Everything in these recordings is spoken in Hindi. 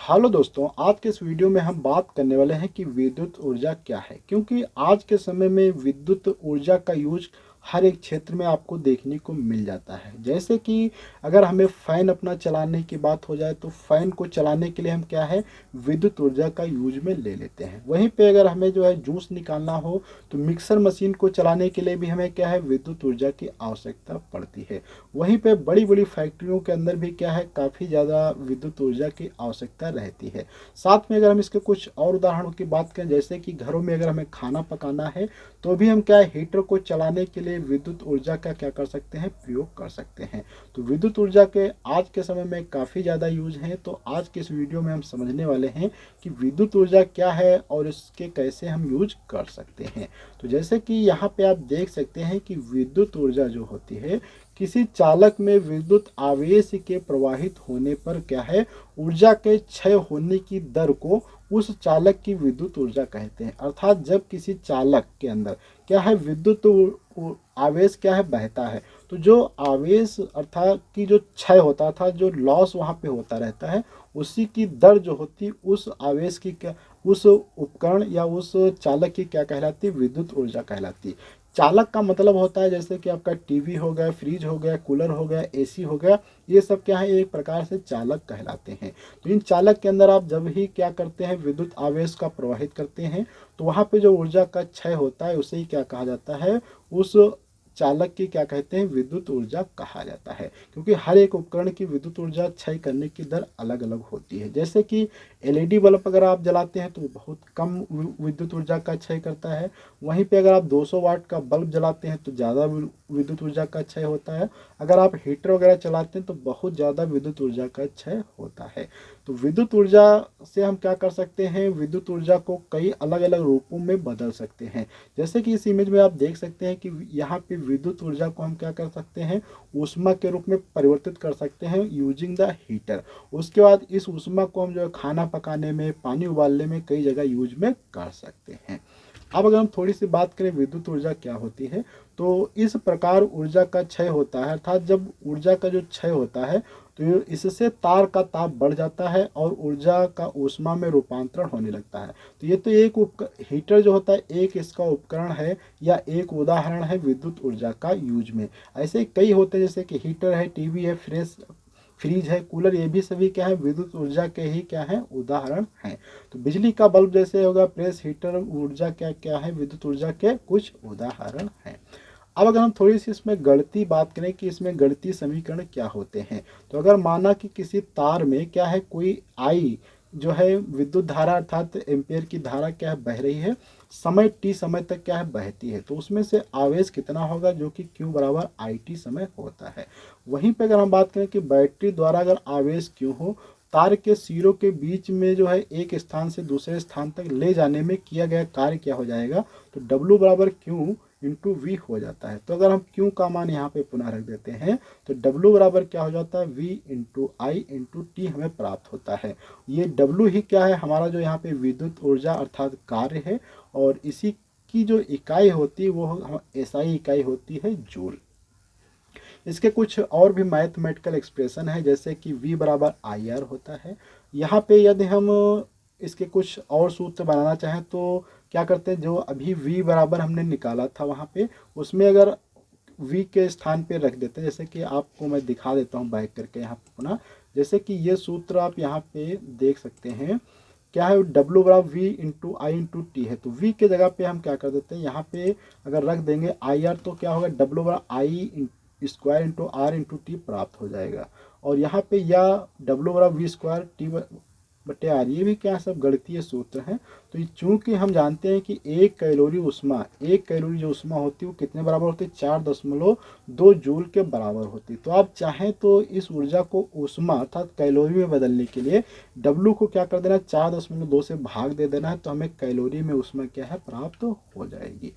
हेलो दोस्तों, आज के इस वीडियो में हम बात करने वाले हैं कि विद्युत ऊर्जा क्या है। क्योंकि आज के समय में विद्युत ऊर्जा का यूज हर एक क्षेत्र में आपको देखने को मिल जाता है। जैसे कि अगर हमें फ़ैन अपना चलाने की बात हो जाए तो फ़ैन को चलाने के लिए हम क्या है, विद्युत ऊर्जा का यूज में ले लेते हैं। वहीं पे अगर हमें जो है जूस निकालना हो तो मिक्सर मशीन को चलाने के लिए भी हमें क्या है, विद्युत ऊर्जा की आवश्यकता पड़ती है। वहीं पे बड़ी बड़ी फैक्ट्रियों के अंदर भी क्या है, काफ़ी ज़्यादा विद्युत ऊर्जा की आवश्यकता रहती है। साथ में अगर हम इसके कुछ और उदाहरणों की बात करें, जैसे कि घरों में अगर हमें खाना पकाना है तो भी हम क्या है, हीटर को चलाने के लिए विद्युत ऊर्जा का क्या कर सकते हैं, प्रयोग कर सकते हैं। तो विद्युत ऊर्जा के आज के समय में काफ़ी ज़्यादा यूज हैं। तो आज के इस वीडियो में हम समझने वाले हैं कि विद्युत ऊर्जा क्या है और इसके कैसे हम यूज कर सकते हैं। तो जैसे कि यहाँ पे आप देख सकते हैं कि विद्युत ऊर्जा जो होती है, किसी चालक में विद्युत आवेश के प्रवाहित होने पर क्या है, ऊर्जा के क्षय होने की दर को उस चालक की विद्युत ऊर्जा कहते हैं। अर्थात जब किसी चालक के अंदर क्या है, विद्युत आवेश क्या है, बहता है, तो जो आवेश अर्थात कि जो क्षय होता था, जो लॉस वहाँ पे होता रहता है, उसी की दर जो होती, उस आवेश की क्या, उस उपकरण या उस चालक की क्या कहलाती, विद्युत ऊर्जा कहलाती। चालक का मतलब होता है जैसे कि आपका टीवी हो गया, फ्रिज हो गया, कूलर हो गया, एसी हो गया, ये सब क्या है, एक प्रकार से चालक कहलाते हैं। तो इन चालक के अंदर आप जब ही क्या करते हैं, विद्युत आवेश का प्रवाहित करते हैं, तो वहाँ पे जो ऊर्जा का क्षय होता है उसे ही क्या कहा जाता है, उस चालक की क्या कहते हैं, विद्युत ऊर्जा कहा जाता है। क्योंकि हर एक उपकरण की विद्युत ऊर्जा क्षय करने की दर अलग अलग होती है। जैसे कि एलईडी बल्ब अगर आप जलाते हैं तो बहुत कम विद्युत ऊर्जा का क्षय करता है। वहीं पे अगर आप 200 वाट का बल्ब जलाते हैं तो ज़्यादा विद्युत ऊर्जा का क्षय होता है। अगर आप हीटर वगैरह चलाते हैं तो बहुत ज़्यादा विद्युत ऊर्जा का क्षय होता है। तो विद्युत ऊर्जा से हम क्या कर सकते हैं, विद्युत ऊर्जा को कई अलग अलग रूपों में बदल सकते हैं। जैसे कि इस इमेज में आप देख सकते हैं कि यहाँ पे विद्युत ऊर्जा को हम क्या कर सकते हैं, ऊष्मा के रूप में परिवर्तित कर सकते हैं यूजिंग द हीटर। उसके बाद इस ऊष्मा को हम जो है खाना पकाने में, पानी उबालने में कई जगह यूज में कर सकते हैं। अब अगर हम थोड़ी सी बात करें विद्युत ऊर्जा क्या होती है, तो इस प्रकार ऊर्जा का क्षय होता है। अर्थात जब ऊर्जा का जो क्षय होता है तो इससे तार का ताप बढ़ जाता है और ऊर्जा का ऊष्मा में रूपांतरण होने लगता है। तो ये तो एक हीटर जो होता है, एक इसका उपकरण है या एक उदाहरण है विद्युत ऊर्जा का यूज में। ऐसे कई होते हैं, जैसे कि हीटर है, टीवी है, फ्रिज है, कूलर, ये भी सभी क्या है, विद्युत ऊर्जा के ही क्या है, उदाहरण हैं। तो बिजली का बल्ब जैसे होगा, प्रेस, हीटर, ऊर्जा क्या क्या है, विद्युत ऊर्जा के कुछ उदाहरण हैं। अब अगर हम थोड़ी सी इसमें गणितीय बात करें कि इसमें गणितीय समीकरण क्या होते हैं, तो अगर माना कि किसी तार में क्या है, कोई आई जो है विद्युत धारा अर्थात एम्पियर की धारा क्या है, बह रही है, समय टी समय तक क्या है, बहती है, तो उसमें से आवेश कितना होगा, जो कि Q बराबर IT समय होता है। वहीं पे अगर हम बात करें कि बैटरी द्वारा अगर आवेश Q हो, तार के सिरों के बीच में जो है एक स्थान से दूसरे स्थान तक ले जाने में किया गया कार्य क्या हो जाएगा, तो W बराबर Q इंटू वी हो जाता है। तो अगर हम Q का मान यहाँ पे पुनः रख देते हैं तो W बराबर क्या हो जाता है, V इंटू आई इंटू टी हमें प्राप्त होता है। ये W ही क्या है, हमारा जो यहाँ पे विद्युत ऊर्जा अर्थात कार्य है, और इसी की जो इकाई होती है वो SI इकाई होती है जूल। इसके कुछ और भी मैथमेटिकल एक्सप्रेशन है, जैसे कि V बराबर IR होता है। यहाँ पे यदि हम इसके कुछ और सूत्र बनाना चाहें तो क्या करते हैं, जो अभी V बराबर हमने निकाला था वहाँ पे, उसमें अगर V के स्थान पे रख देते हैं, जैसे कि आपको मैं दिखा देता हूँ बैक करके यहाँ पे पुनः। जैसे कि ये सूत्र आप यहाँ पे देख सकते हैं, क्या है, W बराबर V इंटू आई इंटू टी है। तो V के जगह पे हम क्या कर देते हैं, यहाँ पे अगर रख देंगे IR, तो क्या होगा, W बराबर I square into R into T प्राप्त हो जाएगा। और यहाँ पे या W बराबर वी स्क्वायर टी बटे आर, ये भी क्या सब गणितीय सूत्र हैं। तो चूंकि हम जानते हैं कि एक कैलोरी जो उष्मा होती है वो कितने बराबर होती है, 4.2 जूल के बराबर होती है। तो आप चाहें तो इस ऊर्जा को उष्मा अर्थात कैलोरी में बदलने के लिए W को क्या कर देना, 4.2 से भाग दे देना है, तो हमें कैलोरी में उष्मा क्या है, प्राप्त हो जाएगी।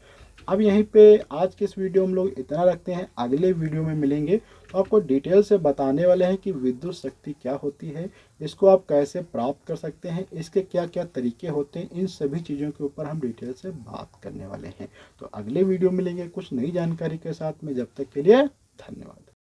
अब यहीं पे आज के इस वीडियो में हम लोग इतना रखते हैं। अगले वीडियो में मिलेंगे तो आपको डिटेल से बताने वाले हैं कि विद्युत शक्ति क्या होती है, इसको आप कैसे प्राप्त कर सकते हैं, इसके क्या क्या तरीके होते हैं, इन सभी चीज़ों के ऊपर हम डिटेल से बात करने वाले हैं। तो अगले वीडियो मिलेंगे कुछ नई जानकारी के साथ में, जब तक के लिए धन्यवाद।